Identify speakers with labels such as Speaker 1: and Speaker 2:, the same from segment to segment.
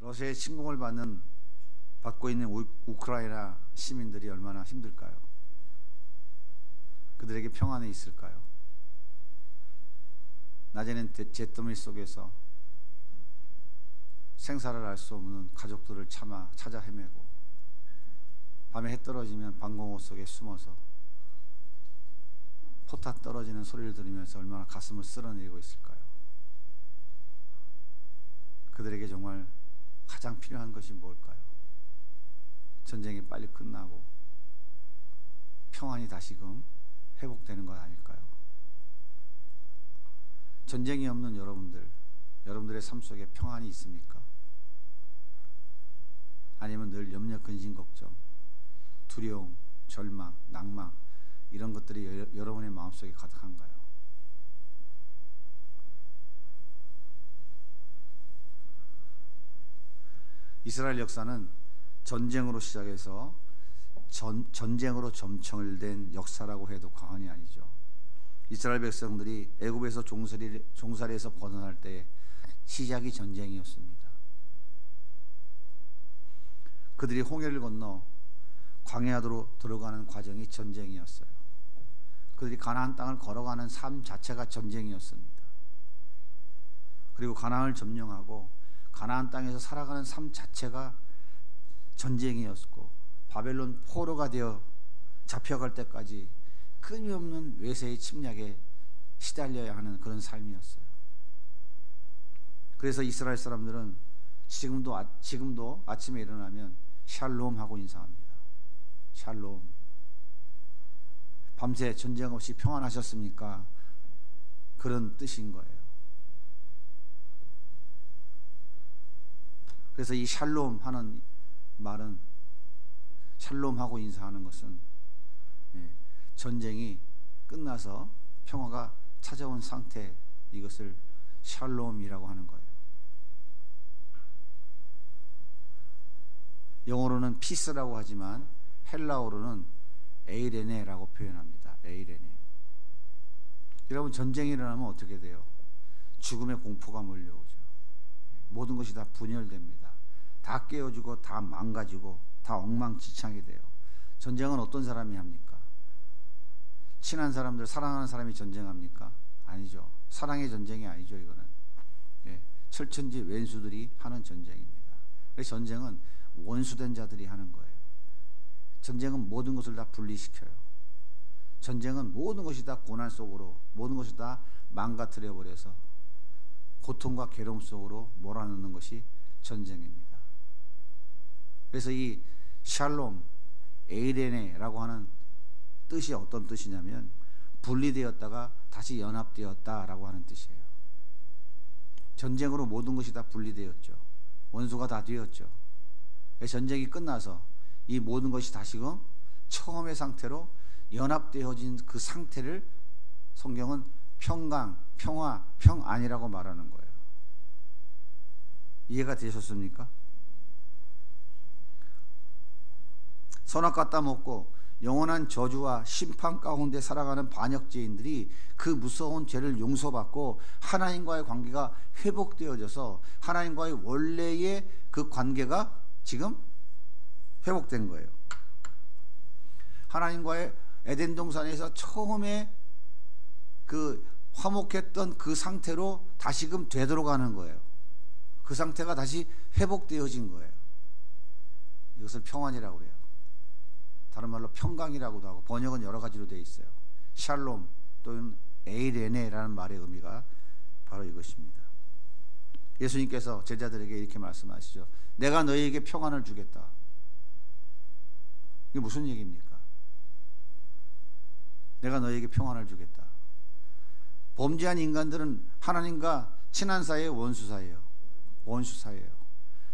Speaker 1: 러시아의 침공을 받고 있는 우크라이나 시민들이 얼마나 힘들까요? 그들에게 평안이 있을까요? 낮에는 잿더미 속에서 생사를 알 수 없는 가족들을 찾아 헤매고, 밤에 해 떨어지면 방공호 속에 숨어서 포탄 떨어지는 소리를 들으면서 얼마나 가슴을 쓸어내리고 있을까요? 그들에게 정말 가장 필요한 것이 뭘까요? 전쟁이 빨리 끝나고 평안이 다시금 회복되는 것 아닐까요? 전쟁이 없는 여러분들의 삶 속에 평안이 있습니까? 아니면 늘 염려, 근심, 걱정, 두려움, 절망, 낭망, 이런 것들이 여러분의 마음속에 가득한가요? 이스라엘 역사는 전쟁으로 시작해서 전쟁으로 점철된 역사라고 해도 과언이 아니죠. 이스라엘 백성들이 애굽에서 종살이에서 벗어날 때 시작이 전쟁이었습니다. 그들이 홍해를 건너 광야로 들어가는 과정이 전쟁이었어요. 그들이 가나안 땅을 걸어가는 삶 자체가 전쟁이었습니다. 그리고 가나안을 점령하고 가나안 땅에서 살아가는 삶 자체가 전쟁이었고, 바벨론 포로가 되어 잡혀갈 때까지 끊임없는 외세의 침략에 시달려야 하는 그런 삶이었어요. 그래서 이스라엘 사람들은 지금도 아침에 일어나면 샬롬 하고 인사합니다. 샬롬. 밤새 전쟁 없이 평안하셨습니까? 그런 뜻인 거예요. 그래서 이 샬롬 하는 말은, 샬롬 하고 인사하는 것은 전쟁이 끝나서 평화가 찾아온 상태, 이것을 샬롬이라고 하는 거예요. 영어로는 피스라고 하지만 헬라어로는 에이레네라고 표현합니다. 에이레네. 여러분, 전쟁이 일어나면 어떻게 돼요? 죽음의 공포가 몰려오죠. 모든 것이 다 분열됩니다. 다 깨어지고 다 망가지고 다 엉망진창이 돼요. 전쟁은 어떤 사람이 합니까? 친한 사람들, 사랑하는 사람이 전쟁합니까? 아니죠. 사랑의 전쟁이 아니죠. 이거는 철천지 왼수들이 하는 전쟁입니다. 그래서 전쟁은 원수된 자들이 하는 거예요. 전쟁은 모든 것을 다 분리시켜요. 전쟁은 모든 것이 다 고난 속으로, 모든 것이 다 망가뜨려 버려서 고통과 괴로움 속으로 몰아넣는 것이 전쟁입니다. 그래서 이 샬롬, 에이레네라고 하는 뜻이 어떤 뜻이냐면 분리되었다가 다시 연합되었다라고 하는 뜻이에요. 전쟁으로 모든 것이 다 분리되었죠. 원수가 다 되었죠. 전쟁이 끝나서 이 모든 것이 다시금 처음의 상태로 연합되어진 그 상태를 성경은 평강, 평화, 평안이라고 말하는 거예요. 이해가 되셨습니까? 선악 갖다 먹고 영원한 저주와 심판 가운데 살아가는 반역죄인들이 그 무서운 죄를 용서받고 하나님과의 관계가 회복되어져서 하나님과의 원래의 그 관계가 지금 회복된 거예요. 하나님과의 에덴 동산에서 처음에 그 화목했던 그 상태로 다시금 되돌아가는 거예요. 그 상태가 다시 회복되어진 거예요. 이것을 평안이라고 그래요. 다른 말로 평강이라고도 하고, 번역은 여러 가지로 되어 있어요. 샬롬 또는 에이레네라는 말의 의미가 바로 이것입니다. 예수님께서 제자들에게 이렇게 말씀하시죠. 내가 너희에게 평안을 주겠다. 이게 무슨 얘기입니까? 내가 너희에게 평안을 주겠다. 범죄한 인간들은 하나님과 친한 사이의 원수 사이예요. 원수 사이예요.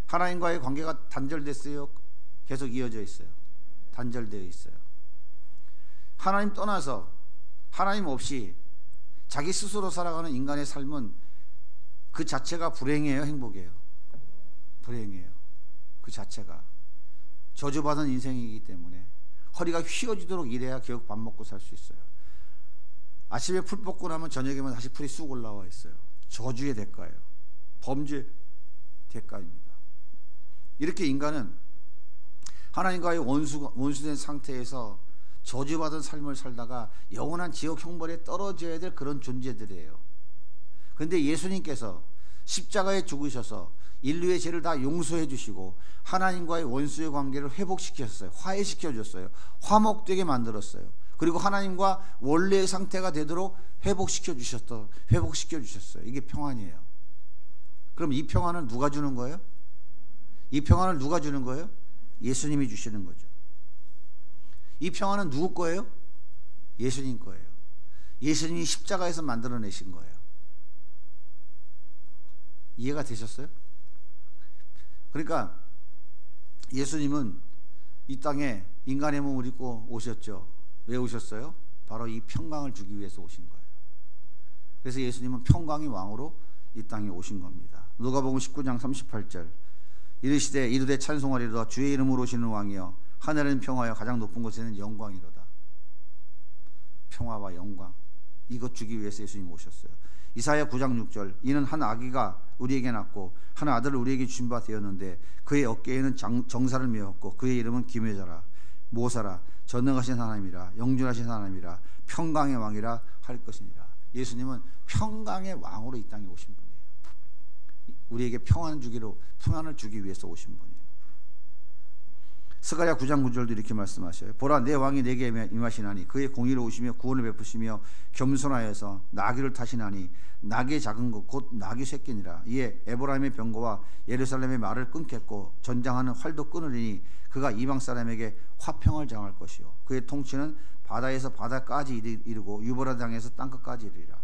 Speaker 1: 하나님과의 관계가 단절됐어요? 계속 이어져 있어요? 단절되어 있어요. 하나님 떠나서, 하나님 없이 자기 스스로 살아가는 인간의 삶은 그 자체가 불행이에요? 행복이에요? 불행이에요. 그 자체가 저주받은 인생이기 때문에 허리가 휘어지도록 일해야 겨우 밥 먹고 살 수 있어요. 아침에 풀 뽑고 나면 저녁에만 다시 풀이 쑥 올라와 있어요. 저주의 대가예요. 범죄 대가입니다. 이렇게 인간은 하나님과의 원수된 상태에서 저주받은 삶을 살다가 영원한 지옥 형벌에 떨어져야 될 그런 존재들이에요. 그런데 예수님께서 십자가에 죽으셔서 인류의 죄를 다 용서해 주시고 하나님과의 원수의 관계를 회복시켰어요. 화해시켜 줬어요. 화목되게 만들었어요. 그리고 하나님과 원래의 상태가 되도록 회복시켜 주셨어요. 이게 평안이에요. 그럼 이 평안은 누가 주는 거예요? 이 평안을 누가 주는 거예요? 예수님이 주시는 거죠. 이 평안은 누구 거예요? 예수님 거예요. 예수님이 십자가에서 만들어내신 거예요. 이해가 되셨어요? 그러니까 예수님은 이 땅에 인간의 몸을 입고 오셨죠. 왜 오셨어요? 바로 이 평강을 주기 위해서 오신 거예요. 그래서 예수님은 평강의 왕으로 이 땅에 오신 겁니다. 누가복음 19장 38절 이르시되 이르되 찬송하리로다 주의 이름으로 오시는 왕이여 하늘에는 평화여 가장 높은 곳에는 영광이로다. 평화와 영광 이것 주기 위해서 예수님 오셨어요. 이사야 9장 6절 이는 한 아기가 우리에게 낳고 한 아들을 우리에게 주신 바 되었는데 그의 어깨에는 정사를 메었고 그의 이름은 기묘자라 모사라 전능하신 하나님이라 영존하신 하나님이라 평강의 왕이라 할 것이니라. 예수님은 평강의 왕으로 이 땅에 오신 분이에요. 우리에게 평안을 주기 위해서 오신 분이에요. 스가랴 9장 9절도 이렇게 말씀하셔요. 보라 내 왕이 내게 임하시나니 그의 공의로우시며 구원을 베푸시며 겸손하여서 나귀를 타시나니 나귀의 작은 것 곧 나귀 새끼니라. 이에 에브라임의 병거와 예루살렘의 말을 끊겠고 전장하는 활도 끊으리니 그가 이방 사람에게 화평을 장할 것이요 그의 통치는 바다에서 바다까지 이르고 유보라 땅에서 땅끝까지 이르리라.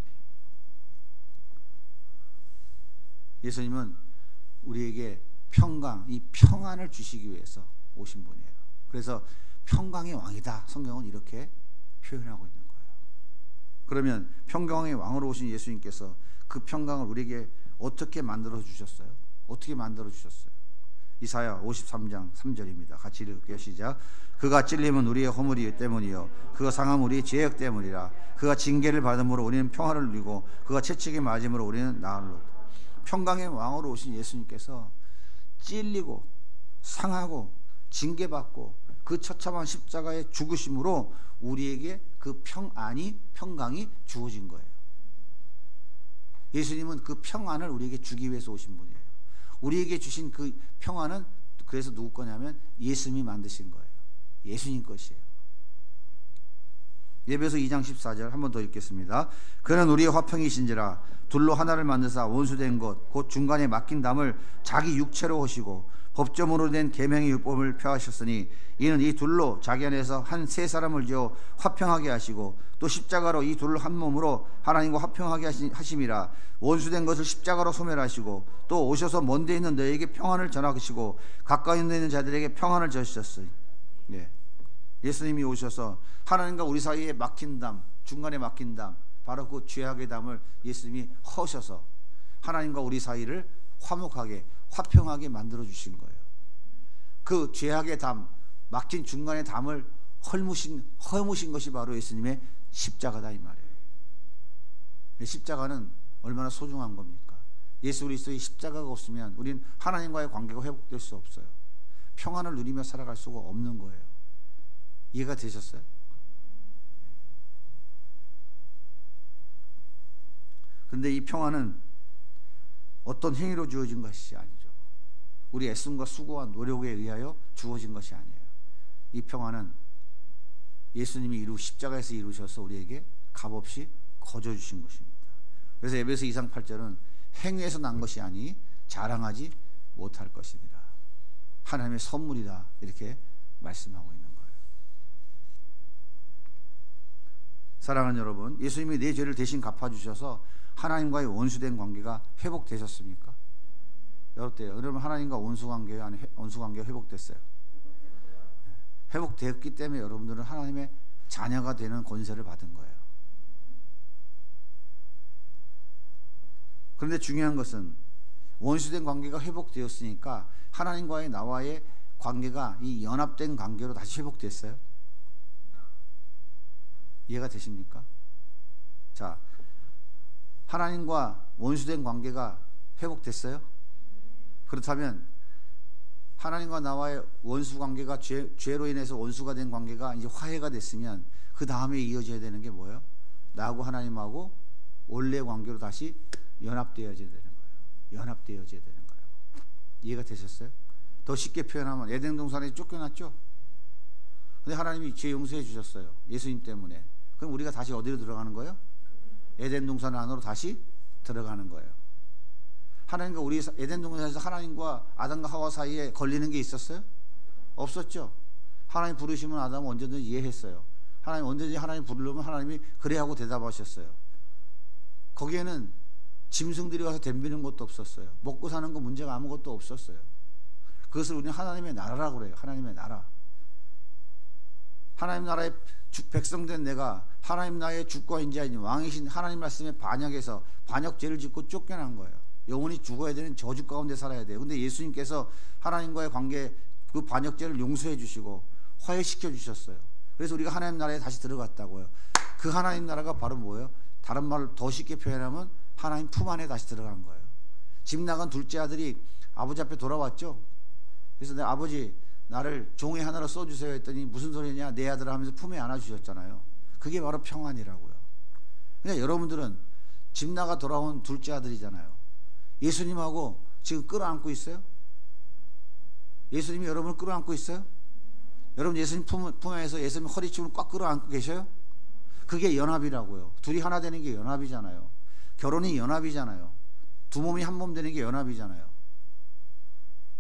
Speaker 1: 예수님은 우리에게 평강, 이 평안을 주시기 위해서 오신 분이에요. 그래서 평강의 왕이다. 성경은 이렇게 표현하고 있는 거예요. 그러면 평강의 왕으로 오신 예수님께서 그 평강을 우리에게 어떻게 만들어 주셨어요? 어떻게 만들어 주셨어요? 이사야 53장 3절입니다. 같이 읽을게요. 시작. 그가 찔림은 우리의 허물이 때문이요 그가 상함은 우리의 죄악 때문이라. 그가 징계를 받음으로 우리는 평화를 누리고 그가 채찍에 맞음으로 우리는 나으리로다. 평강의 왕으로 오신 예수님께서 찔리고 상하고 징계받고 그 처참한 십자가의 죽으심으로 우리에게 그 평강이 주어진 거예요. 예수님은 그 평안을 우리에게 주기 위해서 오신 분이에요. 우리에게 주신 그 평안은 그래서 누구 거냐면 예수님이 만드신 거예요. 예수님 것이에요. 에베소 2장 14절 한 번 더 읽겠습니다. 그는 우리의 화평이신지라 둘로 하나를 만드사 원수된 것 곧 중간에 막힌 담을 자기 육체로 하시고 법정으로 된 계명의 율법을 펴하셨으니 이는 이 둘로 자기 안에서 한 세 사람을 지어 화평하게 하시고 또 십자가로 이 둘을 한 몸으로 하나님과 화평하게 하심이라. 원수된 것을 십자가로 소멸하시고 또 오셔서 먼데 있는 너에게 평안을 전하시고 가까이 있는 자들에게 평안을 주셨으니 예수님이 오셔서 하나님과 우리 사이에 막힌 담, 중간에 막힌 담, 바로 그 죄악의 담을 예수님이 허셔서 하나님과 우리 사이를 화목하게 화평하게 만들어 주신 거예요. 그 죄악의 담, 막힌 중간의 담을 허무신 것이 바로 예수님의 십자가다 이 말이에요. 십자가는 얼마나 소중한 겁니까? 예수 그리스도의 십자가가 없으면 우리는 하나님과의 관계가 회복될 수 없어요. 평안을 누리며 살아갈 수가 없는 거예요. 이해가 되셨어요? 그런데 이 평안은 어떤 행위로 주어진 것이 아니죠. 우리 애씀과 수고와 노력에 의하여 주어진 것이 아니에요. 이 평안은 예수님이 십자가에서 이루셔서 우리에게 값없이 거저주신 것입니다. 그래서 에베소 2장 8절은 행위에서 난 것이 아니 자랑하지 못할 것이니라. 하나님의 선물이다 이렇게 말씀하고 있는 거예요. 사랑하는 여러분, 예수님이 내 죄를 대신 갚아주셔서 하나님과의 원수된 관계가 회복되셨습니까? 여러분 하나님과 원수관계가 회복됐어요. 회복되었기 때문에 여러분들은 하나님의 자녀가 되는 권세를 받은 거예요. 그런데 중요한 것은 원수된 관계가 회복되었으니까 하나님과의 나와의 관계가 이 연합된 관계로 다시 회복됐어요. 이해가 되십니까? 자, 하나님과 원수된 관계가 회복됐어요? 그렇다면 하나님과 나와의 원수 관계가 죄로 인해서 원수가 된 관계가 이제 화해가 됐으면 그 다음에 이어져야 되는 게 뭐예요? 나하고 하나님하고 원래 관계로 다시 연합되어져야 되는 거예요. 연합되어져야 되는 거예요. 이해가 되셨어요? 더 쉽게 표현하면 에덴 동산에 쫓겨났죠? 근데 하나님이 죄 용서해 주셨어요. 예수님 때문에. 그럼 우리가 다시 어디로 들어가는 거예요? 에덴 동산 안으로 다시 들어가는 거예요. 하나님과 우리 에덴 동산에서 하나님과 아담과 하와 사이에 걸리는 게 있었어요? 없었죠. 하나님 부르시면 아담은 언제든지 이해했어요. 하나님 언제든지 하나님 부르려면 하나님이 그래 하고 대답하셨어요. 거기에는 짐승들이 와서 덤비는 것도 없었어요. 먹고 사는 거 문제가 아무것도 없었어요. 그것을 우리는 하나님의 나라라고 그래요. 하나님의 나라. 하나님 나라의 백성된 내가 하나님 나라의 주권 인자인 왕이신 하나님 말씀에 반역해서 반역죄를 짓고 쫓겨난 거예요. 영원히 죽어야 되는 저주 가운데 살아야 돼요. 근데 예수님께서 하나님과의 관계 그 반역죄를 용서해 주시고 화해시켜 주셨어요. 그래서 우리가 하나님 나라에 다시 들어갔다고요. 그 하나님 나라가 바로 뭐예요? 다른 말로 더 쉽게 표현하면 하나님 품 안에 다시 들어간 거예요. 집 나간 둘째 아들이 아버지 앞에 돌아왔죠. 그래서 내 아버지 나를 종의 하나로 써주세요 했더니 무슨 소리냐 내 아들 하면서 품에 안아주셨잖아요. 그게 바로 평안이라고요. 그러니까 여러분들은 집 나가 돌아온 둘째 아들이잖아요. 예수님하고 지금 끌어안고 있어요? 예수님이 여러분을 끌어안고 있어요? 여러분 예수님 품에서 예수님 허리춤을 꽉 끌어안고 계셔요? 그게 연합이라고요. 둘이 하나 되는 게 연합이잖아요. 결혼이 연합이잖아요. 두 몸이 한 몸 되는 게 연합이잖아요.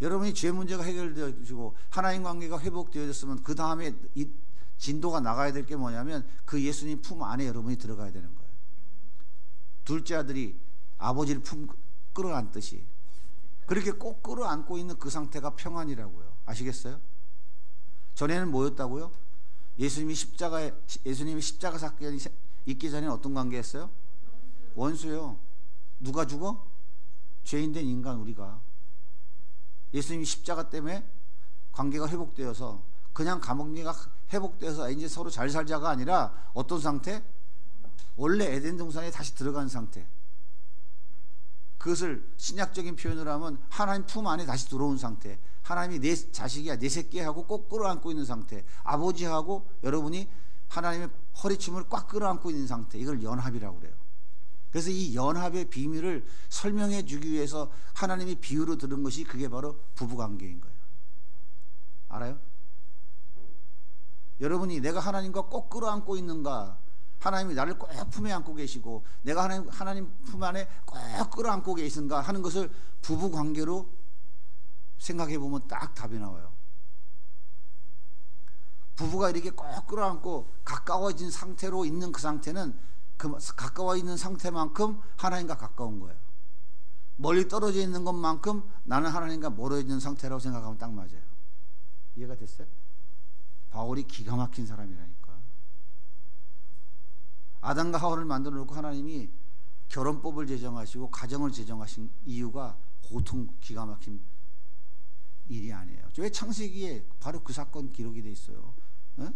Speaker 1: 여러분이 죄 문제가 해결되어지고 하나님 관계가 회복되어졌으면 그 다음에 이 진도가 나가야 될 게 뭐냐면 그 예수님 품 안에 여러분이 들어가야 되는 거예요. 둘째 아들이 아버지를 품 끌어안듯이 그렇게 꼭 끌어안고 있는 그 상태가 평안이라고요. 아시겠어요? 전에는 뭐였다고요? 예수님이 십자가 사건이 있기 전에 어떤 관계였어요? 원수요. 누가 죽어? 죄인된 인간 우리가. 예수님이 십자가 때문에 관계가 회복되어서 그냥 관계가 회복되어서 이제 서로 잘 살자가 아니라 어떤 상태? 원래 에덴 동산에 다시 들어간 상태. 그것을 신약적인 표현으로 하면 하나님 품 안에 다시 들어온 상태. 하나님이 내 자식이야 내 새끼야 하고 꼭 끌어안고 있는 상태. 아버지하고 여러분이 하나님의 허리춤을 꽉 끌어안고 있는 상태. 이걸 연합이라고 그래요. 그래서 이 연합의 비밀을 설명해 주기 위해서 하나님이 비유로 들은 것이 그게 바로 부부관계인 거예요. 알아요? 여러분이 내가 하나님과 꼭 끌어안고 있는가, 하나님이 나를 꼭 품에 안고 계시고 내가 하나님 품 안에 꼭 끌어안고 계신가 하는 것을 부부관계로 생각해 보면 딱 답이 나와요. 부부가 이렇게 꼭 끌어안고 가까워진 상태로 있는 그 상태는 그 가까워 있는 상태만큼 하나님과 가까운 거예요. 멀리 떨어져 있는 것만큼 나는 하나님과 멀어져 있는 상태라고 생각하면 딱 맞아요. 이해가 됐어요? 바울이 기가 막힌 사람이라니까. 아담과 하와를 만들어 놓고 하나님이 결혼법을 제정하시고 가정을 제정하신 이유가 보통 기가 막힌 일이 아니에요. 왜 창세기에 바로 그 사건 기록이 돼 있어요? 에?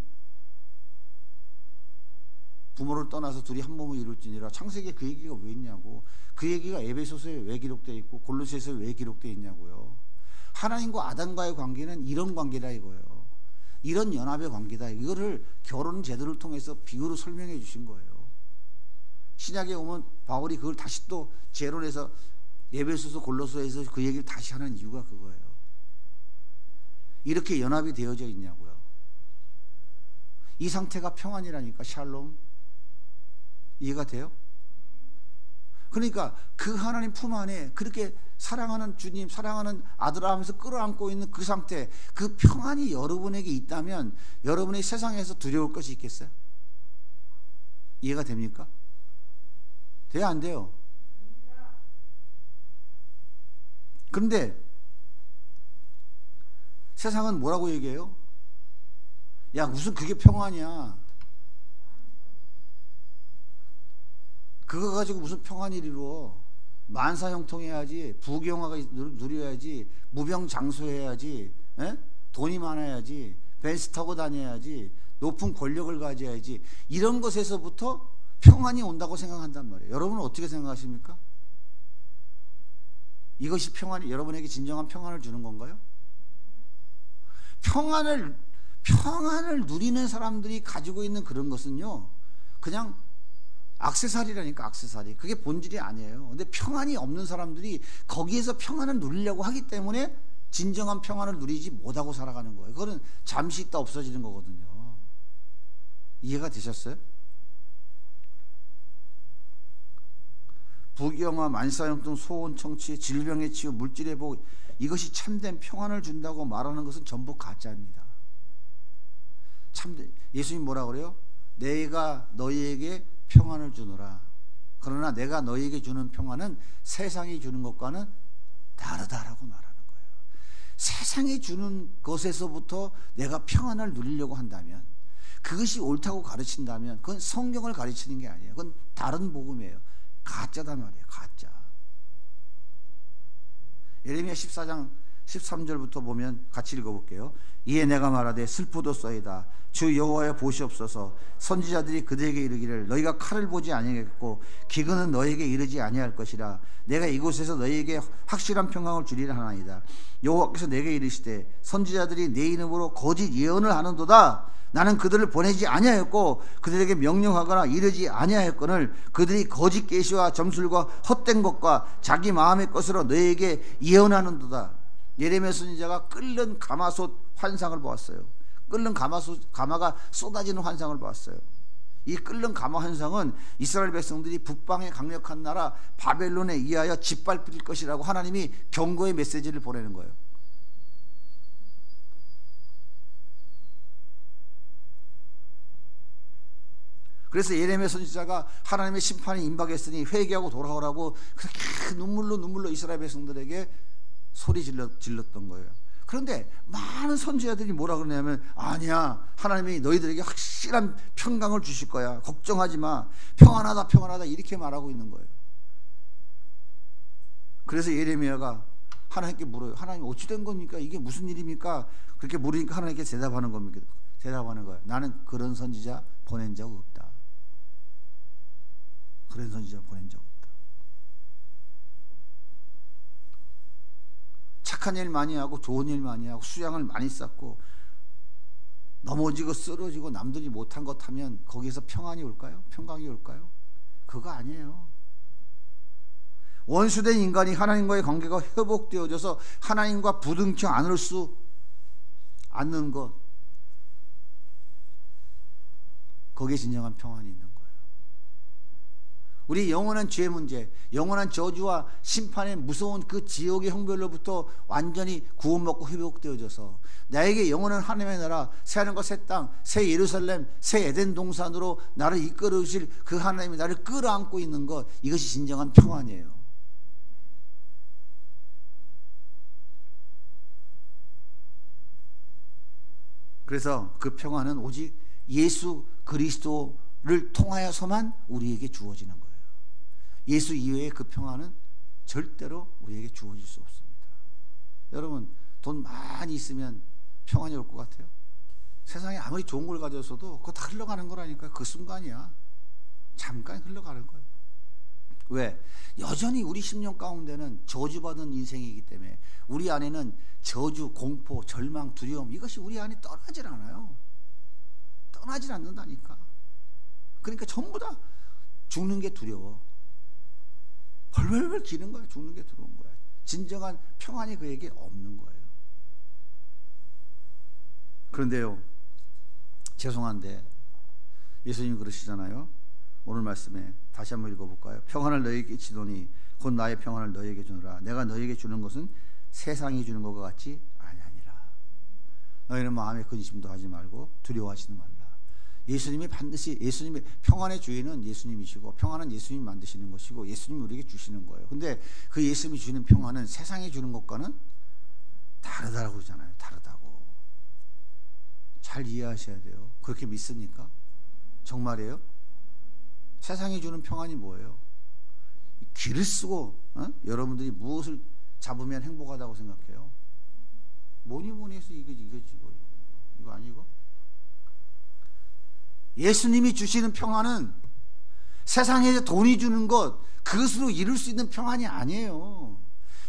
Speaker 1: 부모를 떠나서 둘이 한 몸을 이룰지니라. 창세기에 그 얘기가 왜 있냐고. 그 얘기가 에베소서에 왜 기록되어 있고 골로새서에 왜 기록되어 있냐고요. 하나님과 아담과의 관계는 이런 관계다 이거예요. 이런 연합의 관계다. 이거를 결혼 제도를 통해서 비유로 설명해 주신 거예요. 신약에 오면 바울이 그걸 다시 또 재론해서 에베소서 골로새에서 그 얘기를 다시 하는 이유가 그거예요. 이렇게 연합이 되어져 있냐고요. 이 상태가 평안이라니까. 샬롬. 이해가 돼요? 그러니까 그 하나님 품 안에 그렇게 사랑하는 주님, 사랑하는 아들아 하면서 끌어안고 있는 그 상태, 그 평안이 여러분에게 있다면 여러분이 세상에서 두려울 것이 있겠어요? 이해가 됩니까? 돼요, 안 돼요? 그런데 세상은 뭐라고 얘기해요? 야, 무슨 그게 평안이야. 그거 가지고 무슨 평안을 이루어. 만사형통해야지, 부귀영화가 누려야지, 무병장수해야지, 에? 돈이 많아야지, 벤츠 타고 다녀야지, 높은 권력을 가져야지, 이런 것에서부터 평안이 온다고 생각한단 말이에요. 여러분은 어떻게 생각하십니까? 이것이 평안이 여러분에게 진정한 평안을 주는 건가요? 평안을 누리는 사람들이 가지고 있는 그런 것은요, 그냥 액세서리라니까, 액세서리. 그게 본질이 아니에요. 근데 평안이 없는 사람들이 거기에서 평안을 누리려고 하기 때문에 진정한 평안을 누리지 못하고 살아가는 거예요. 그거는 잠시 있다 없어지는 거거든요. 이해가 되셨어요? 부귀영화, 만사형통, 소원, 청취, 질병의 치유, 물질의 복, 이것이 참된 평안을 준다고 말하는 것은 전부 가짜입니다. 참된, 예수님 뭐라 그래요? 내가 너희에게 평안을 주노라. 그러나 내가 너희에게 주는 평안은 세상이 주는 것과는 다르다라고 말하는 거예요. 세상이 주는 것에서부터 내가 평안을 누리려고 한다면, 그것이 옳다고 가르친다면, 그건 성경을 가르치는 게 아니에요. 그건 다른 복음이에요. 가짜단 말이에요. 가짜. 예레미야 14장 13절부터 보면 같이 읽어볼게요. 이에 내가 말하되 슬프도소이다. 주 여호와여 보시옵소서. 선지자들이 그들에게 이르기를 너희가 칼을 보지 아니하겠고 기근은 너희에게 이르지 아니할 것이라. 내가 이곳에서 너희에게 확실한 평강을 주리라 하나이다. 여호와께서 내게 이르시되 선지자들이 내 이름으로 거짓 예언을 하는도다. 나는 그들을 보내지 아니하였고 그들에게 명령하거나 이르지 아니하였거늘 그들이 거짓 계시와 점술과 헛된 것과 자기 마음의 것으로 너희에게 예언하는도다. 예레미야 선지자가 끓는 가마솥 환상을 보았어요. 끓는 가마가 쏟아지는 환상을 보았어요. 이 끓는 가마 환상은 이스라엘 백성들이 북방의 강력한 나라 바벨론에 의하여 짓밟힐 것이라고 하나님이 경고의 메시지를 보내는 거예요. 그래서 예레미야 선지자가 하나님의 심판이 임박했으니 회개하고 돌아오라고 그렇게 눈물로 이스라엘 백성들에게 소리 질렀던 거예요. 그런데 많은 선지자들이 뭐라 그러냐면, 아니야, 하나님이 너희들에게 확실한 평강을 주실 거야, 걱정하지 마, 평안하다 이렇게 말하고 있는 거예요. 그래서 예레미야가 하나님께 물어요. 하나님 어찌 된 겁니까? 이게 무슨 일입니까? 그렇게 물으니까 하나님께 대답하는 거예요. 나는 그런 선지자 보낸 적 없다. 그런 선지자 보낸 적 없다. 착한 일 많이 하고 좋은 일 많이 하고 수양을 많이 쌓고 넘어지고 쓰러지고 남들이 못한 것 하면 거기에서 평안이 올까요? 평강이 올까요? 그거 아니에요. 원수된 인간이 하나님과의 관계가 회복되어져서 하나님과 부둥켜 안을 수 않는 것, 거기에 진정한 평안이 있는 거예요. 우리 영원한 죄 문제, 영원한 저주와 심판의 무서운 그 지옥의 형벌로부터 완전히 구원받고 회복되어져서 나에게 영원한 하나님의 나라, 새하늘과 새 땅, 새 예루살렘, 새 에덴 동산으로 나를 이끌으실 그 하나님이 나를 끌어안고 있는 것, 이것이 진정한 평안이에요. 그래서 그 평안은 오직 예수 그리스도를 통하여서만 우리에게 주어지는 거예요. 예수 이외의 그 평안은 절대로 우리에게 주어질 수 없습니다. 여러분, 돈 많이 있으면 평안이 올 것 같아요? 세상에 아무리 좋은 걸 가졌어도 그거 다 흘러가는 거라니까요. 그 순간이야. 잠깐 흘러가는 거예요. 왜? 여전히 우리 심령 가운데는 저주받은 인생이기 때문에 우리 안에는 저주, 공포, 절망, 두려움, 이것이 우리 안에 떠나질 않아요. 떠나질 않는다니까. 그러니까 전부 다 죽는 게 두려워. 벌벌벌 기는 거야. 죽는 게 두려운 거야. 진정한 평안이 그에게 없는 거예요. 그런데요, 죄송한데 예수님이 그러시잖아요. 오늘 말씀에 다시 한번 읽어볼까요? 평안을 너희에게 끼치노니 곧 나의 평안을 너희에게 주노라. 내가 너희에게 주는 것은 세상이 주는 것과 같지 아니하니라. 너희는 마음에 근심도 하지 말고 두려워하지는 말라. 예수님이 반드시, 예수님의 평안의 주인은 예수님이시고 평안은 예수님이 만드시는 것이고 예수님이 우리에게 주시는 거예요. 근데 그 예수님이 주시는 평안은 세상이 주는 것과는 다르다고 그러잖아요. 다르다고. 잘 이해하셔야 돼요. 그렇게 믿습니까? 정말이에요? 세상이 주는 평안이 뭐예요? 길을 쓰고 여러분들이 무엇을 잡으면 행복하다고 생각해요? 뭐니 해서 이거지 이거 아니고? 예수님이 주시는 평안은 세상에 돈이 주는 것, 그것으로 이룰 수 있는 평안이 아니에요.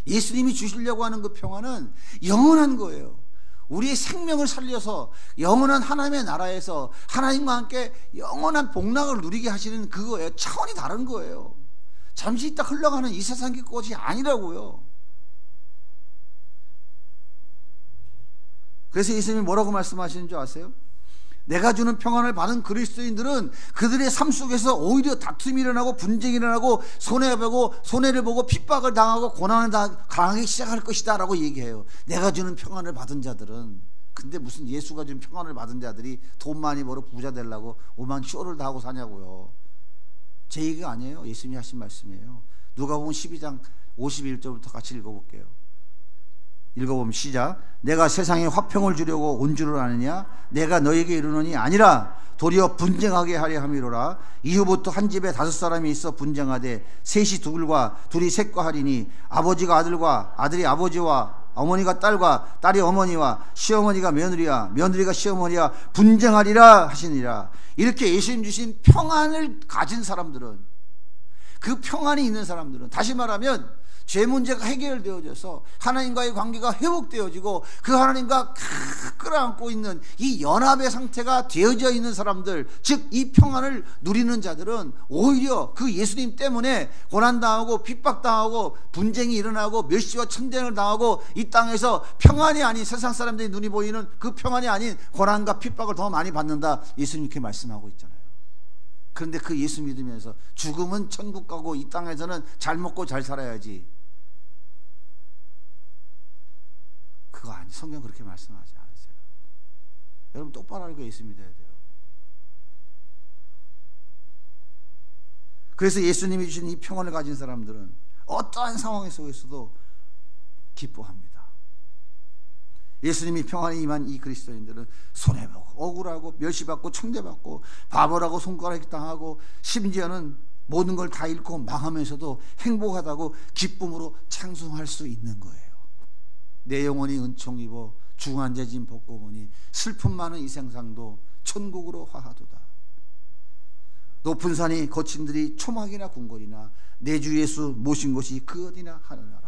Speaker 1: 예수님이 주시려고 하는 그 평안은 영원한 거예요. 우리의 생명을 살려서 영원한 하나님의 나라에서 하나님과 함께 영원한 복락을 누리게 하시는 그거예요. 차원이 다른 거예요. 잠시 있다 흘러가는 이 세상의 것이 아니라고요. 그래서 예수님이 뭐라고 말씀하시는 줄 아세요? 내가 주는 평안을 받은 그리스도인들은 그들의 삶 속에서 오히려 다툼이 일어나고 분쟁이 일어나고 손해를 보고 핍박을 당하고 고난을 당하기 시작할 것이다 라고 얘기해요. 내가 주는 평안을 받은 자들은. 근데 무슨 예수가 준 평안을 받은 자들이 돈 많이 벌어 부자 되려고 오만 쇼를 다 하고 사냐고요. 제 얘기가 아니에요. 예수님이 하신 말씀이에요. 누가복음 12장 51절부터 같이 읽어볼게요. 읽어보면 시작. 내가 세상에 화평을 주려고 온 줄을 아느냐? 내가 너에게 이르노니 아니라 도리어 분쟁하게 하려 함이로라. 이후부터 한 집에 5사람이 있어 분쟁하되 셋이 둘이 셋과 하리니 아버지가 아들과 아들이 아버지와 어머니가 딸과 딸이 어머니와 시어머니가 며느리와 며느리가 시어머니와 분쟁하리라 하시니라. 이렇게 예수님 주신 평안을 가진 사람들은, 그 평안이 있는 사람들은, 다시 말하면 죄 문제가 해결되어져서 하나님과의 관계가 회복되어지고 그 하나님과 끌어안고 있는 이 연합의 상태가 되어져 있는 사람들, 즉 이 평안을 누리는 자들은 오히려 그 예수님 때문에 고난당하고 핍박당하고 분쟁이 일어나고 멸시와 천대를 당하고 이 땅에서 평안이 아닌, 세상 사람들이 눈이 보이는 그 평안이 아닌 고난과 핍박을 더 많이 받는다. 예수님 이렇게 말씀하고 있잖아요. 그런데 그 예수 믿으면서 죽으면 천국 가고 이 땅에서는 잘 먹고 잘 살아야지, 그거 아니, 성경 그렇게 말씀하지 않으세요. 여러분 똑바로 알고 예수 믿어야 돼요. 그래서 예수님이 주신 이 평안을 가진 사람들은 어떠한 상황 속에서도 기뻐합니다. 예수님이 평안이 임한 이 그리스도인들은 손해보고 억울하고 멸시받고 청대받고 바보라고 손가락 당하고 심지어는 모든 걸 다 잃고 망하면서도 행복하다고 기쁨으로 찬송할 수 있는 거예요. 내 영혼이 은총 입어 중한제진 벗고 보니 슬픔 많은 이 생상도 천국으로 화하도다. 높은 산이 거친 들이 초막이나 궁궐이나 내 주 예수 모신 곳이 그 어디나 하느니라.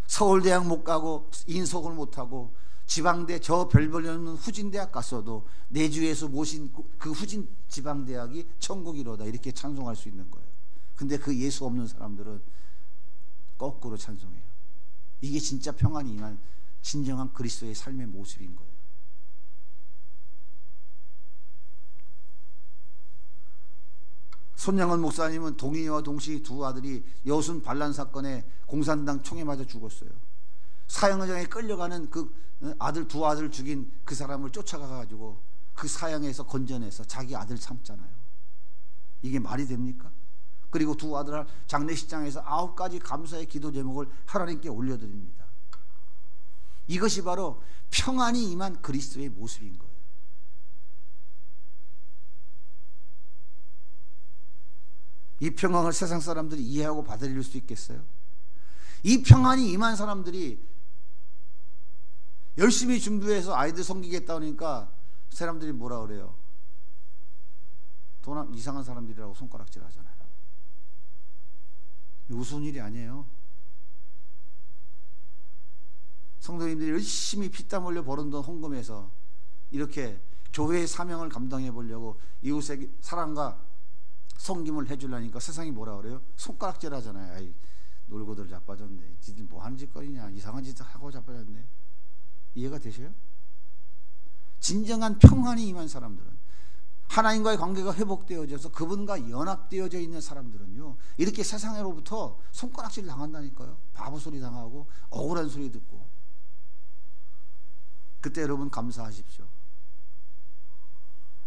Speaker 1: 서울대학 못 가고 인석을 못 하고 지방대 저 별볼이 없는 후진대학 갔어도 내 주 예수 모신 그 후진 지방대학이 천국이로다, 이렇게 찬송할 수 있는 거예요. 근데 그 예수 없는 사람들은 거꾸로 찬송해요. 이게 진짜 평안이 임한 진정한 그리스도의 삶의 모습인 거예요. 손양원 목사님은 동의와 동시 두 아들이 여순 반란 사건에 공산당 총에 맞아 죽었어요. 사형장에 끌려가는 그 두 아들 죽인 그 사람을 쫓아가가지고 그 사형에서 건져내서 자기 아들 삼잖아요. 이게 말이 됩니까? 그리고 두 아들 장례식장에서 9가지 감사의 기도 제목을 하나님께 올려드립니다. 이것이 바로 평안이 임한 그리스도의 모습인 거예요. 이 평안을 세상 사람들이 이해하고 받아들일 수 있겠어요? 이 평안이 임한 사람들이 열심히 준비해서 아이들 섬기겠다 하니까 사람들이 뭐라 그래요? 돈 이상한 사람들이라고 손가락질 하잖아요. 우스운 일이 아니에요. 성도님들이 열심히 피땀 흘려 벌은 돈 헌금해서 이렇게 교회의 사명을 감당해 보려고 이웃의 사랑과 섬김을 해주려니까 세상이 뭐라 그래요? 손가락질 하잖아요. 아이, 놀고들 자빠졌네. 니들 뭐 하는 짓거리냐. 이상한 짓 하고 자빠졌네. 이해가 되셔요? 진정한 평안이 임한 사람들은, 하나님과의 관계가 회복되어져서 그분과 연합되어져 있는 사람들은요, 이렇게 세상으로부터 손가락질 당한다니까요. 바보 소리 당하고 억울한 소리 듣고. 그때 여러분 감사하십시오.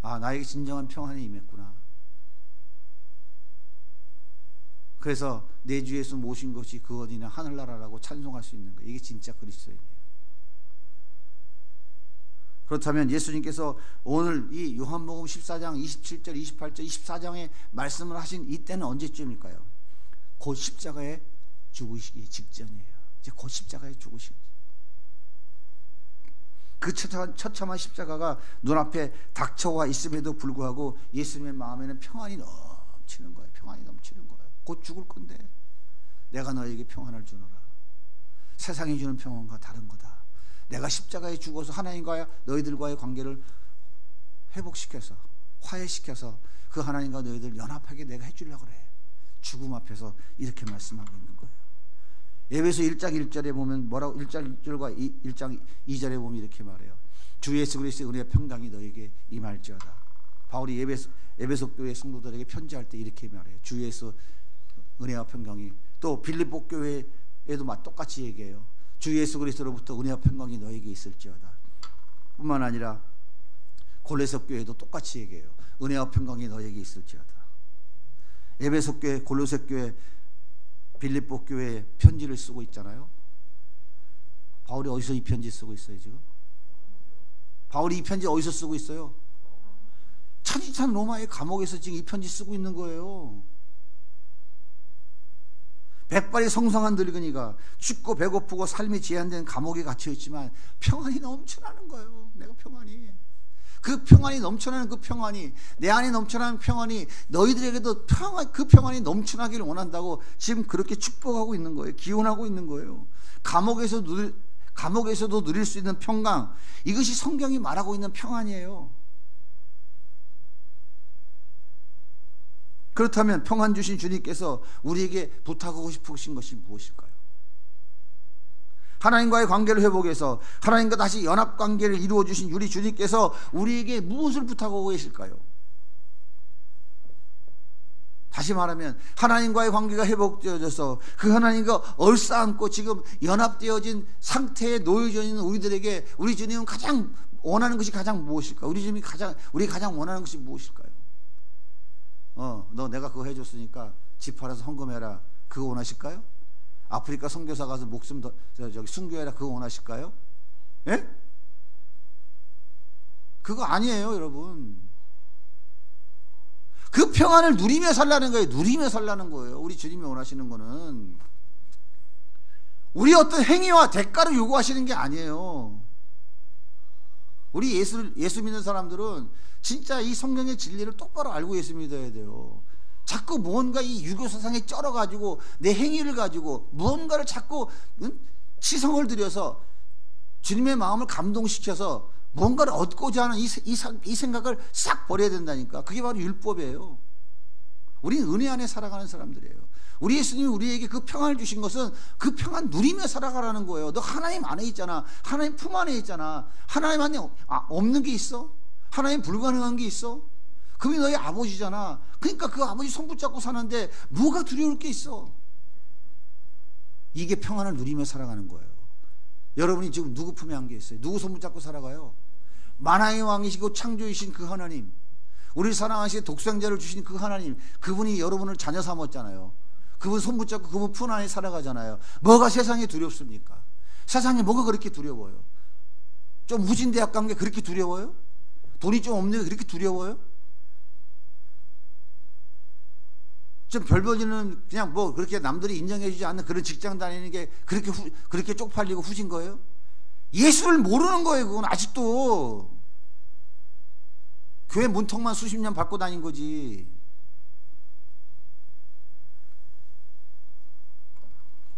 Speaker 1: 아, 나에게 진정한 평안이 임했구나. 그래서 내 주 예수 모신 것이 그 어디나 하늘나라라고 찬송할 수 있는 거예요. 이게 진짜 그리스도인이에요. 그렇다면 예수님께서 오늘 이 요한복음 14장 27절 28절 24장에 말씀을 하신 이때는 언제쯤일까요? 곧 십자가에 죽으시기 직전이에요. 이제 곧 십자가에 죽으시기, 그 처참한 십자가가 눈앞에 닥쳐와 있음에도 불구하고 예수님의 마음에는 평안이 넘치는 거예요. 평안이 넘치는 거예요. 곧 죽을 건데 내가 너에게 평안을 주노라. 세상이 주는 평안과 다른 거다. 내가 십자가에 죽어서 하나님과 너희들과의 관계를 회복시켜서 화해시켜서 그 하나님과 너희들 연합하게 내가 해주려고 그래. 죽음 앞에서 이렇게 말씀하고 있는 거예요. 에베소 1장 1절에 보면 뭐라고 1장 1절과 1장 2절에 보면 이렇게 말해요. 주 예수 그리스도의 은혜와 평강이 너에게 임할지어다. 바울이 에베소 교회 성도들에게 편지할 때 이렇게 말해요. 주 예수 은혜와 평강이. 또 빌립보 교회에도 똑같이 얘기해요. 주 예수 그리스도로부터 은혜와 평강이 너에게 있을지어다. 뿐만 아니라 골로새 교회도 똑같이 얘기해요. 은혜와 평강이 너에게 있을지어다. 에베소 교회, 골로새 교회, 빌립보 교회에 편지를 쓰고 있잖아요. 바울이 어디서 이 편지 쓰고 있어요 지금? 바울이 이 편지 어디서 쓰고 있어요? 차지찬 로마의 감옥에서 지금 이 편지 쓰고 있는 거예요. 백발이 성성한 늙은이가 춥고 배고프고 삶이 제한된 감옥에 갇혀있지만 평안이 넘쳐나는 거예요. 내가 평안이. 그 평안이 넘쳐나는 그 평안이, 내 안에 넘쳐나는 평안이 너희들에게도 그 평안이 넘쳐나기를 원한다고 지금 그렇게 축복하고 있는 거예요. 기원하고 있는 거예요. 감옥에서도 누릴 수 있는 평강, 이것이 성경이 말하고 있는 평안이에요. 그렇다면 평안 주신 주님께서 우리에게 부탁하고 싶으신 것이 무엇일까요? 하나님과의 관계를 회복해서 하나님과 다시 연합관계를 이루어 주신 우리 주님께서 우리에게 무엇을 부탁하고 계실까요? 다시 말하면 하나님과의 관계가 회복되어져서 그 하나님과 얼싸안고 지금 연합되어진 상태에 놓여져 있는 우리들에게 우리 주님은 가장 원하는 것이 가장 무엇일까요? 우리 주님이 가장 원하는 것이 무엇일까요? 너 내가 그거 해줬으니까 집 팔아서 헌금해라. 그거 원하실까요? 아프리카 선교사 가서 목숨 순교해라. 그거 원하실까요? 예? 그거 아니에요, 여러분. 그 평안을 누리며 살라는 거예요. 누리며 살라는 거예요. 우리 주님이 원하시는 거는 우리 어떤 행위와 대가를 요구하시는 게 아니에요. 우리 예수 믿는 사람들은 진짜 이 성경의 진리를 똑바로 알고 예수 믿어야 돼요. 자꾸 무언가 이 유교사상에 쩔어가지고 내 행위를 가지고 무언가를 자꾸 치성을 들여서 주님의 마음을 감동시켜서 뭔가를 얻고자 하는 이 생각을 싹 버려야 된다니까. 그게 바로 율법이에요. 우리는 은혜 안에 살아가는 사람들이에요. 우리 예수님이 우리에게 그 평안을 주신 것은 그 평안 누리며 살아가라는 거예요. 너 하나님 안에 있잖아. 하나님 품 안에 있잖아. 하나님 안에 없는 게 있어? 하나님 불가능한 게 있어? 그분이 너희 아버지잖아. 그러니까 그 아버지 손 붙잡고 사는데 뭐가 두려울 게 있어? 이게 평안을 누리며 살아가는 거예요. 여러분이 지금 누구 품에 안겨 있어요? 누구 손 붙잡고 살아가요? 만왕의 왕이시고 창조이신 그 하나님, 우리 사랑하신 독생자를 주신 그 하나님, 그분이 여러분을 자녀 삼았잖아요. 그분 손 붙잡고 그분 품 안에 살아가잖아요. 뭐가 세상에 두렵습니까? 세상에 뭐가 그렇게 두려워요? 좀 후진대학 간 게 그렇게 두려워요? 돈이 좀 없는 게 그렇게 두려워요? 좀 별볼이는 그냥 뭐 그렇게 남들이 인정해주지 않는 그런 직장 다니는 게 그렇게 쪽팔리고 후진 거예요? 예수를 모르는 거예요. 그건 아직도 교회 문턱만 수십 년 밟고 다닌 거지.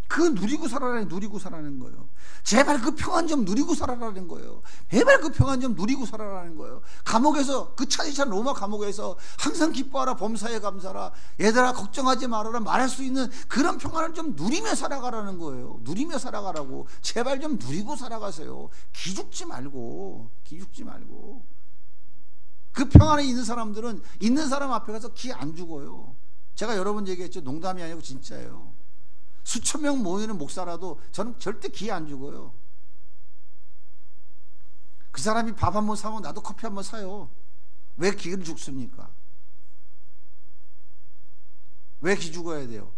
Speaker 1: 그거 누리고 살아라는 거예요. 제발 그 평안 좀 누리고 살아라는 거예요. 제발 그 평안 좀 누리고 살아라는 거예요. 감옥에서, 그 차지찬 로마 감옥에서 항상 기뻐하라, 범사에 감사라, 얘들아 걱정하지 말아라 말할 수 있는 그런 평안을 좀 누리며 살아가라는 거예요. 누리며 살아가라고. 제발 좀 누리고 살아가세요. 기죽지 말고. 그 평안에 있는 사람들은 있는 사람 앞에 가서 기 안 죽어요. 제가 여러 번 얘기했죠. 농담이 아니고 진짜예요. 수천 명 모이는 목사라도 저는 절대 기회 안 주고요. 그 사람이 밥 한 번 사면 나도 커피 한 번 사요. 왜 기를 죽습니까? 왜 기 죽어야 돼요?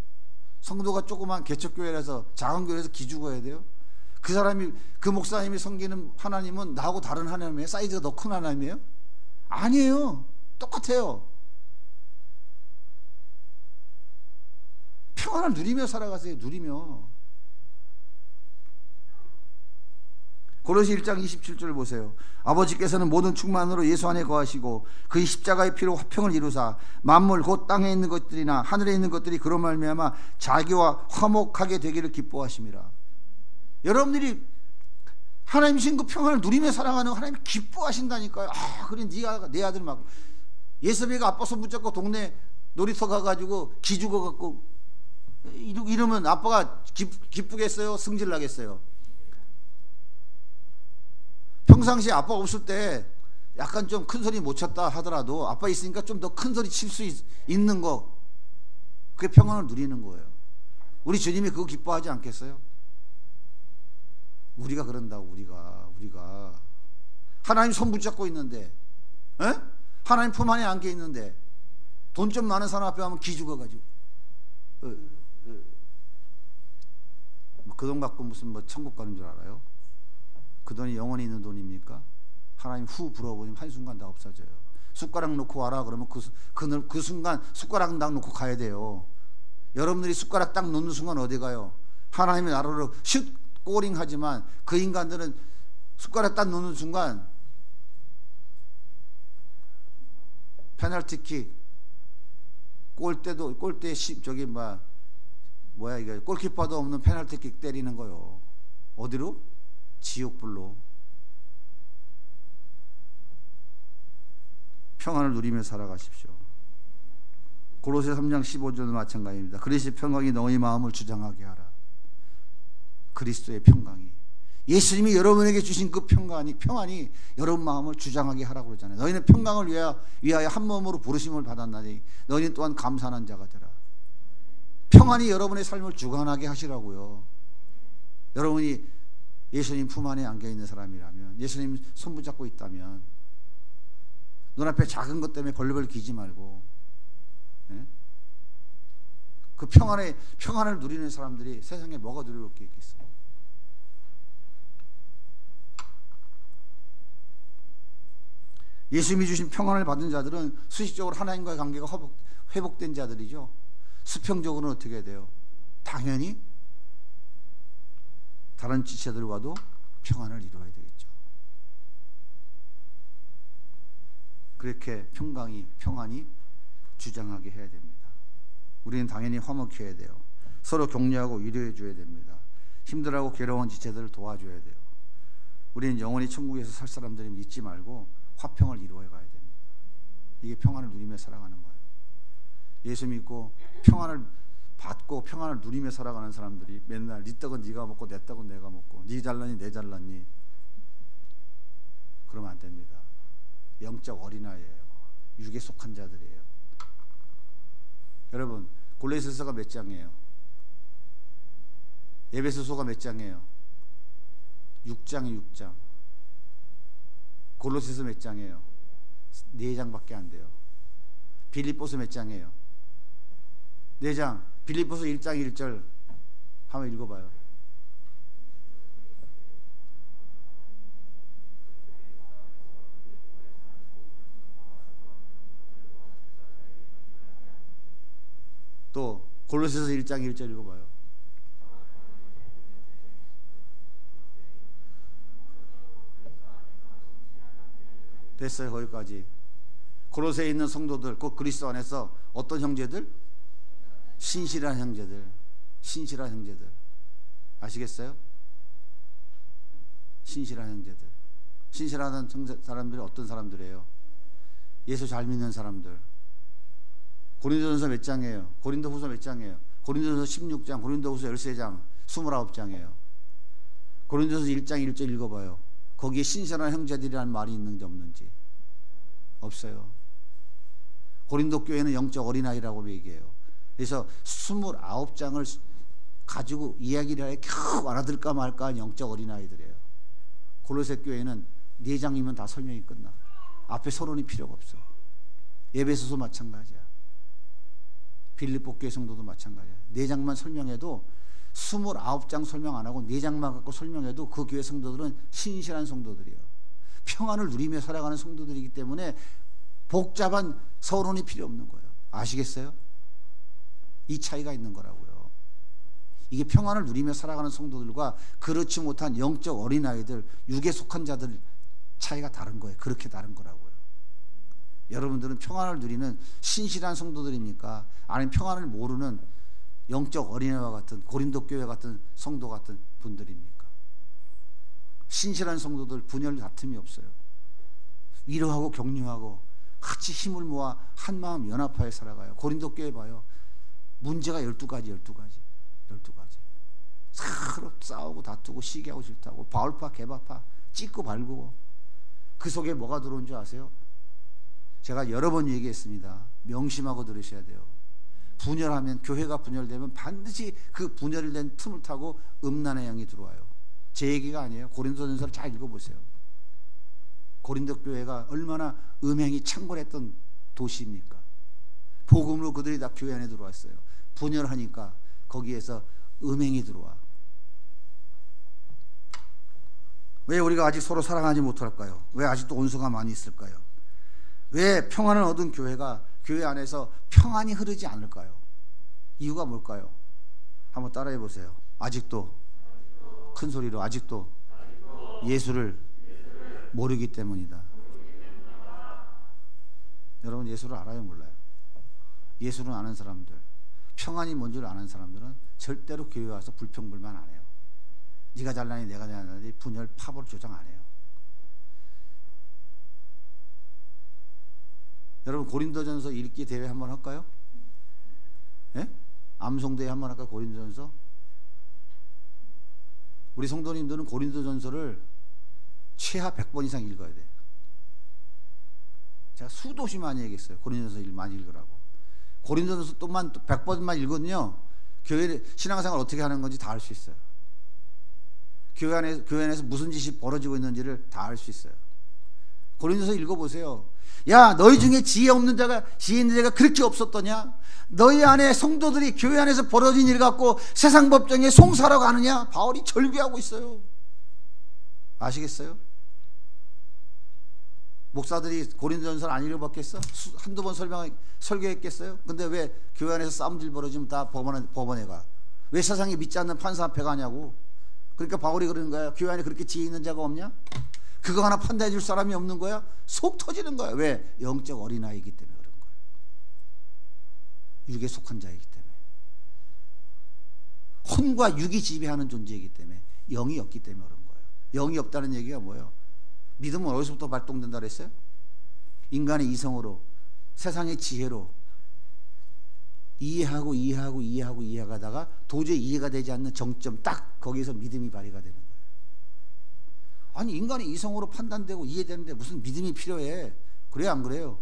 Speaker 1: 성도가 조그만 개척교회라서 작은 교회에서 기 죽어야 돼요? 그 목사님이 섬기는 하나님은 나하고 다른 하나님이에요? 사이즈가 더 큰 하나님이에요? 아니에요. 똑같아요. 평안을 누리며 살아가세요. 누리며. 고로시 1장 27절을 보세요. 아버지께서는 모든 충만으로 예수 안에 거하시고 그의 십자가의 피로 화평을 이루사 만물 곧 땅에 있는 것들이나 하늘에 있는 것들이 그로 말미암아 자기와 화목하게 되기를 기뻐하심이라. 여러분들이 하나님 주신 그 평안을 누리며 살아가는 하나님이 기뻐하신다니까요. 아, 그래 네가 내 아들 막 예섭이가 아빠 손 붙잡고 동네 놀이터 가가지고 기죽어 갖고 이러면 아빠가 기쁘겠어요? 승질 나겠어요? 평상시에 아빠 없을 때 약간 좀 큰 소리 못 쳤다 하더라도 아빠 있으니까 좀 더 큰 소리 칠 수 있는 거, 그게 평안을 누리는 거예요. 우리 주님이 그거 기뻐하지 않겠어요? 우리가 그런다고. 우리가 하나님 손 붙잡고 있는데, 에? 하나님 품 안에 안겨 있는데 돈 좀 많은 사람 앞에 가면 기죽어가지고 그 돈 갖고 무슨 뭐 천국 가는 줄 알아요? 그 돈이 영원히 있는 돈입니까? 하나님 후 불어버리면 한순간 다 없어져요. 숟가락 놓고 와라 그러면 그 순간 숟가락 딱 놓고 가야 돼요. 여러분들이 숟가락 딱 놓는 순간 어디 가요? 하나님의 나라로 슛 꼬링 하지만 그 인간들은 숟가락 딱 놓는 순간 페널티킥, 골대 저기 뭐야 이게 골키퍼도 없는 페널티킥 때리는 거요. 어디로? 지옥불로. 평안을 누리며 살아가십시오. 고로새 3장 15절도 마찬가지입니다. 그리스도의 평강이 너희 마음을 주장하게 하라. 그리스도의 평강이, 예수님이 여러분에게 주신 그 평안이 여러분 마음을 주장하게 하라고 그러잖아요. 너희는 평강을 위하여 한 몸으로 부르심을 받았나니 너희는 또한 감사하는 자가 되라. 평안이 여러분의 삶을 주관하게 하시라고요. 여러분이 예수님 품 안에 안겨있는 사람이라면, 예수님 손 붙잡고 있다면 눈앞에 작은 것 때문에 벌벌 기지 말고, 예? 그 평안을 누리는 사람들이 세상에 뭐가 두려울 게 있겠어요? 예수님이 주신 평안을 받은 자들은 수식적으로 하나님과의 관계가 회복된 자들이죠. 수평적으로는 어떻게 돼요? 당연히 다른 지체들과도 평안을 이루어야 되겠죠. 그렇게 평안이 주장하게 해야 됩니다. 우리는 당연히 화목해야 돼요. 서로 격려하고 위로해 줘야 됩니다. 힘들어하고 괴로운 지체들을 도와줘야 돼요. 우리는 영원히 천국에서 살 사람들이 잊지 말고 화평을 이루어 가야 됩니다. 이게 평안을 누리며 살아가는 거예요. 예수 믿고 평안을 받고 평안을 누리며 살아가는 사람들이 맨날 네 떡은 네가 먹고 내 떡은 내가 먹고 네 잘났니 내 잘났니 그러면 안 됩니다. 영적 어린아이예요. 육에 속한 자들이에요. 여러분, 골로새서가 몇 장이에요? 에베소서가 몇 장이에요? 6장이 6장. 골로새서 몇 장이에요? 4장밖에 안 돼요. 빌립보서 몇 장이에요? 4장. 빌립보서 1장 1절 한번 읽어봐요. 또 골로새서 1장 1절 읽어봐요. 됐어요. 거기까지. 골로새에 있는 성도들, 곧 그리스도 안에서 어떤 형제들? 신실한 형제들. 신실한 형제들. 아시겠어요? 신실한 형제들. 신실한 사람들이 어떤 사람들이에요? 예수 잘 믿는 사람들. 고린도전서 몇 장이에요? 고린도후서 몇 장이에요? 고린도전서 16장, 고린도후서 13장, 29장이에요. 고린도전서 1장 1절 읽어봐요. 거기에 신실한 형제들이라는 말이 있는지 없는지. 없어요. 고린도 교회는 영적 어린아이라고 얘기해요. 그래서 29장을 가지고 이야기를 해 겨우 알아들까 말까 한 영적 어린아이들이에요. 골로새 교회는 4장이면 다 설명이 끝나. 앞에 서론이 필요가 없어. 에베소서 마찬가지야. 빌립보 교회 성도도 마찬가지야. 4장만 설명해도 29장 설명 안 하고 4장만 갖고 설명해도 그 교회 성도들은 신실한 성도들이에요. 평안을 누리며 살아가는 성도들이기 때문에 복잡한 서론이 필요 없는 거예요. 아시겠어요? 이 차이가 있는 거라고요. 이게 평안을 누리며 살아가는 성도들과 그렇지 못한 영적 어린아이들, 육에 속한 자들 차이가 다른 거예요. 그렇게 다른 거라고요. 여러분들은 평안을 누리는 신실한 성도들입니까? 아니면 평안을 모르는 영적 어린애와 같은 고린도 교회 같은 성도 같은 분들입니까? 신실한 성도들 분열 다툼이 없어요. 위로하고 격려하고 같이 힘을 모아 한마음 연합하여 살아가요. 고린도 교회 봐요. 문제가 12가지. 서로 싸우고 다투고 시기하고 질투하고 바울파 개바파 찍고 발구고 그 속에 뭐가 들어온 줄 아세요? 제가 여러 번 얘기했습니다. 명심하고 들으셔야 돼요. 분열하면, 교회가 분열되면 반드시 그 분열된 틈을 타고 음란의 영이 들어와요. 제 얘기가 아니에요. 고린도전서를 잘 읽어보세요. 고린도 교회가 얼마나 음행이 창궐했던 도시입니까? 복음으로 그들이 다 교회 안에 들어왔어요. 분열하니까 거기에서 음행이 들어와. 왜 우리가 아직 서로 사랑하지 못할까요? 왜 아직도 온수가 많이 있을까요? 왜 평안을 얻은 교회가 교회 안에서 평안이 흐르지 않을까요? 이유가 뭘까요? 한번 따라해 보세요. 아직도, 큰 소리로 아직도 예수를 모르기 때문이다. 여러분, 예수를 알아요, 몰라요? 예수를 아는 사람들, 평안이 뭔지를 아는 사람들은 절대로 교회 와서 불평불만 안 해요. 네가 잘나니 내가 잘나니 분열 파벌 조장 안 해요. 여러분, 고린도전서 읽기 대회 한번 할까요? 예? 암송대회 한번 할까요? 고린도전서? 우리 성도님들은 고린도전서를 최하 100번 이상 읽어야 돼요. 제가 수도시 많이 얘기했어요. 고린도전서 많이 읽으라고. 고린도전서 또만 100번만 읽거든요. 교회 신앙생활 어떻게 하는 건지 다 알 수 있어요. 교회 안에서 무슨 짓이 벌어지고 있는지를 다 알 수 있어요. 고린도서 읽어보세요. 야, 너희 중에 지혜 있는 자가 그렇게 없었더냐? 너희 안에 성도들이 교회 안에서 벌어진 일 갖고 세상 법정에 송사라고 하느냐? 바울이 절규하고 있어요. 아시겠어요? 목사들이 고린도전서를 안 읽어봤겠어? 한두 번 설교했겠어요? 근데 왜 교회 안에서 싸움질 벌어지면 다 법원에 가? 왜 세상에 믿지 않는 판사 앞에 가냐고? 그러니까 바울이 그러는 거야. 교회 안에 그렇게 지혜 있는 자가 없냐? 그거 하나 판단해 줄 사람이 없는 거야? 속 터지는 거야. 왜? 영적 어린아이이기 때문에 그런 거야. 육에 속한 자이기 때문에. 혼과 육이 지배하는 존재이기 때문에, 영이 없기 때문에 그런 거예요. 영이 없다는 얘기가 뭐예요? 믿음은 어디서부터 발동된다 그랬어요? 인간의 이성으로, 세상의 지혜로 이해하다가 도저히 이해가 되지 않는 정점, 딱 거기서 믿음이 발휘가 되는 거예요. 아니, 인간의 이성으로 판단되고 이해되는데 무슨 믿음이 필요해? 그래요, 안 그래요?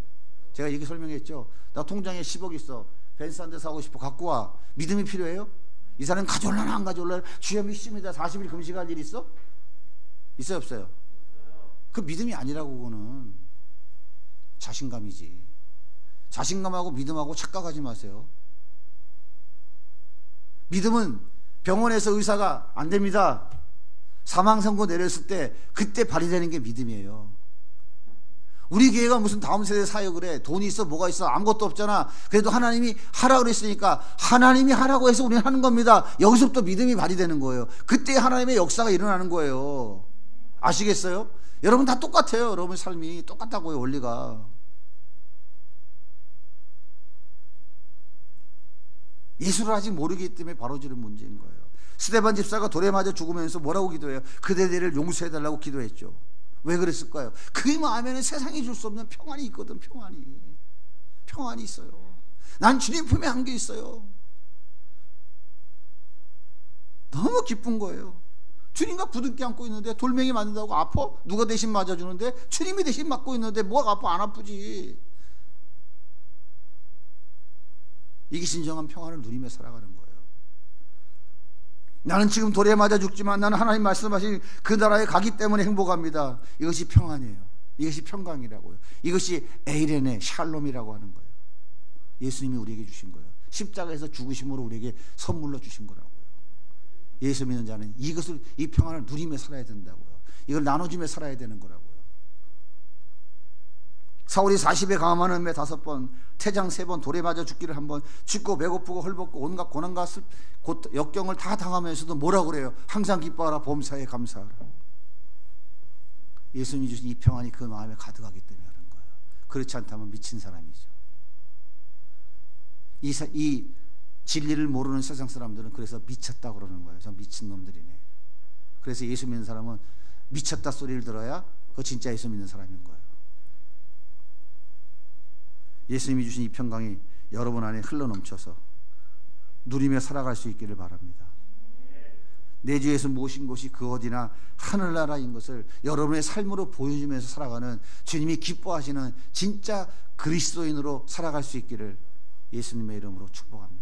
Speaker 1: 제가 이렇게 설명했죠. 나 통장에 10억 있어. 벤츠 한 대 사고 싶어. 갖고 와. 믿음이 필요해요? 이 사람 가져올라나 안 가져올라나? 주여 믿습니다. 40일 금식할 일 있어? 있어요, 없어요? 그 믿음이 아니라고. 그거는 자신감이지. 자신감하고 믿음하고 착각하지 마세요. 믿음은 병원에서 의사가 안 됩니다, 사망 선고 내렸을 때 그때 발휘되는 게 믿음이에요. 우리 교회가 무슨 다음 세대 사역을 해? 돈이 있어 뭐가 있어? 아무것도 없잖아. 그래도 하나님이 하라고 그랬으니까 하나님이 하라고 해서 우리는 하는 겁니다. 여기서부터 믿음이 발휘되는 거예요. 그때 하나님의 역사가 일어나는 거예요. 아시겠어요? 여러분 다 똑같아요. 여러분 삶이 똑같다고요. 원리가. 예수를 아직 모르기 때문에 바로 지는 문제인 거예요. 스데반 집사가 돌에 맞아 죽으면서 뭐라고 기도해요? 그대들을 용서해달라고 기도했죠. 왜 그랬을까요? 그 마음에는 세상이 줄 수 없는 평안이 있거든. 평안이 있어요. 난 주님 품에 안겨 있어요. 너무 기쁜 거예요. 주님과 부둥켜 안고 있는데 돌멩이 맞는다고 아파? 누가 대신 맞아주는데? 주님이 대신 맞고 있는데 뭐가 아파? 안 아프지. 이게 진정한 평안을 누리며 살아가는 거예요. 나는 지금 돌에 맞아 죽지만 나는 하나님 말씀하신 그 나라에 가기 때문에 행복합니다. 이것이 평안이에요. 이것이 평강이라고요. 이것이 에이레네 샬롬이라고 하는 거예요. 예수님이 우리에게 주신 거예요. 십자가에서 죽으심으로 우리에게 선물로 주신 거라고요. 예수 믿는 자는 이 평안을 누리며 살아야 된다고요. 이걸 나눠주며 살아야 되는 거라고요. 사울이 40에 강함하는 은매 5번, 태장 3번, 돌에 맞아 죽기를 1번, 춥고 배고프고 헐벗고 온갖 고난과 역경을 다 당하면서도 뭐라고 그래요? 항상 기뻐하라, 범사에 감사하라. 예수님이 주신 이 평안이 그 마음에 가득하기 때문에 하는 거예요. 그렇지 않다면 미친 사람이죠. 이 진리를 모르는 세상 사람들은 그래서 미쳤다고 그러는 거예요. 저 미친 놈들이네. 그래서 예수 믿는 사람은 미쳤다 소리를 들어야 그 진짜 예수 믿는 사람인 거예요. 예수님이 주신 이 평강이 여러분 안에 흘러넘쳐서 누리며 살아갈 수 있기를 바랍니다. 내 주에서 모신 곳이 그 어디나 하늘나라인 것을 여러분의 삶으로 보여주면서 살아가는 주님이 기뻐하시는 진짜 그리스도인으로 살아갈 수 있기를 예수님의 이름으로 축복합니다.